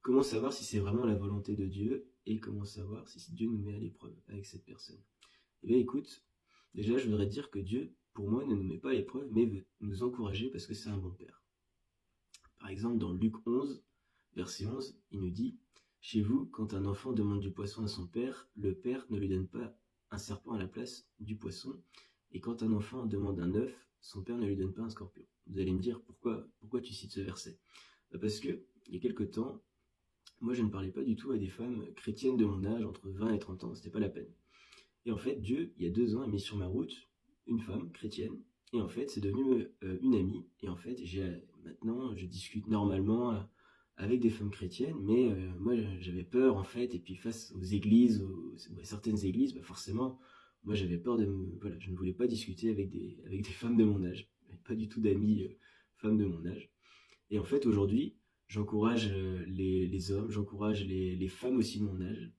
comment savoir si c'est vraiment la volonté de Dieu et comment savoir si Dieu nous met à l'épreuve avec cette personne? Eh bien écoute, déjà je voudrais dire que Dieu, pour moi, ne nous met pas à l'épreuve, mais veut nous encourager parce que c'est un bon Père. Par exemple, dans Luc 11, verset 11, il nous dit « Chez vous, quand un enfant demande du poisson à son père, le père ne lui donne pas un serpent à la place du poisson, et quand un enfant demande un œuf, son père ne lui donne pas un scorpion. » Vous allez me dire, pourquoi tu cites ce verset? Parce que, il y a quelque temps, moi je ne parlais pas du tout à des femmes chrétiennes de mon âge, entre 20 et 30 ans, c'était pas la peine. Et en fait, Dieu, il y a 2 ans, a mis sur ma route une femme chrétienne. Et en fait, c'est devenu une amie. Et en fait, maintenant, je discute normalement avec des femmes chrétiennes. Mais moi, j'avais peur, en fait. Et puis, face aux églises, à certaines églises, bah forcément, moi, j'avais peur voilà, je ne voulais pas discuter avec des femmes de mon âge. Pas du tout d'amis femmes de mon âge. Et en fait, aujourd'hui, j'encourage les hommes, j'encourage les femmes aussi de mon âge,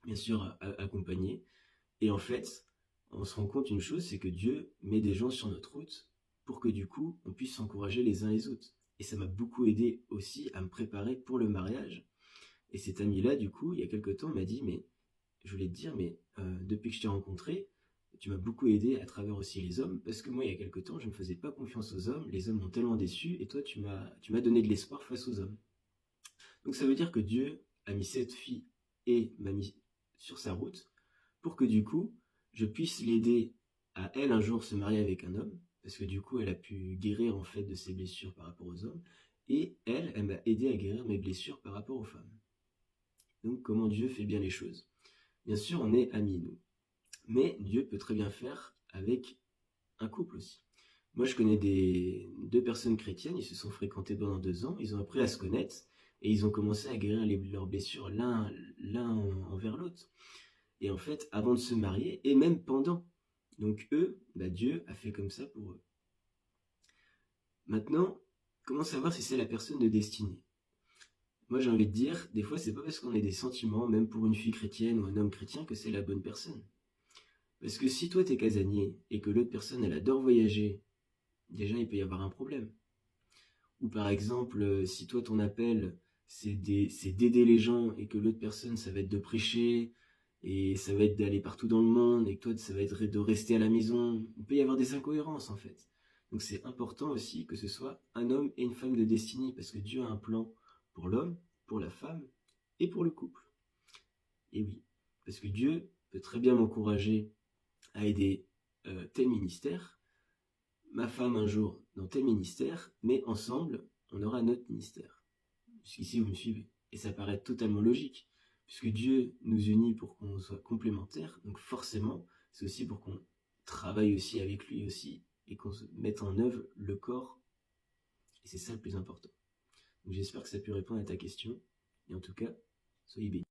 bien sûr, à accompagner. Et en fait, on se rend compte une chose, c'est que Dieu met des gens sur notre route pour que du coup, on puisse s'encourager les uns les autres. Et ça m'a beaucoup aidé aussi à me préparer pour le mariage. Et cet ami-là, du coup, il y a quelque temps, m'a dit, mais je voulais te dire, mais depuis que je t'ai rencontré, tu m'as beaucoup aidé à travers aussi les hommes, parce que moi, il y a quelque temps, je ne faisais pas confiance aux hommes, les hommes m'ont tellement déçu, et toi, tu m'as donné de l'espoir face aux hommes. Donc ça veut dire que Dieu a mis cette fille et m'a mis sur sa route pour que du coup, je puisse l'aider à elle un jour se marier avec un homme, parce que du coup, elle a pu guérir en fait de ses blessures par rapport aux hommes, et elle m'a aidé à guérir mes blessures par rapport aux femmes. Donc comment Dieu fait bien les choses? Bien sûr, on est amis, nous. Mais Dieu peut très bien faire avec un couple aussi. Moi, je connais deux personnes chrétiennes, ils se sont fréquentés pendant 2 ans, ils ont appris à se connaître, et ils ont commencé à guérir leurs blessures l'un envers l'autre. Et en fait, avant de se marier, et même pendant. Donc eux, bah Dieu a fait comme ça pour eux. Maintenant, comment savoir si c'est la personne de destinée? Moi, j'ai envie de dire, des fois, c'est pas parce qu'on a des sentiments, même pour une fille chrétienne ou un homme chrétien, que c'est la bonne personne. Parce que si toi, t'es casanier, et que l'autre personne, elle adore voyager, déjà, il peut y avoir un problème. Ou par exemple, si toi, ton appel, c'est d'aider les gens, et que l'autre personne, ça va être de prêcher, et ça va être d'aller partout dans le monde, et que toi, ça va être de rester à la maison. Il peut y avoir des incohérences, en fait. Donc c'est important aussi que ce soit un homme et une femme de destinée, parce que Dieu a un plan pour l'homme, pour la femme, et pour le couple. Et oui, parce que Dieu peut très bien m'encourager à aider tel ministère, ma femme un jour dans tel ministère, mais ensemble, on aura notre ministère. Jusqu'ici, vous me suivez. Et ça paraît totalement logique, puisque Dieu nous unit pour qu'on soit complémentaires, donc forcément, c'est aussi pour qu'on travaille aussi avec lui aussi, et qu'on se mette en œuvre le corps, et c'est ça le plus important. Donc j'espère que ça a pu répondre à ta question, et en tout cas, soyez bénis.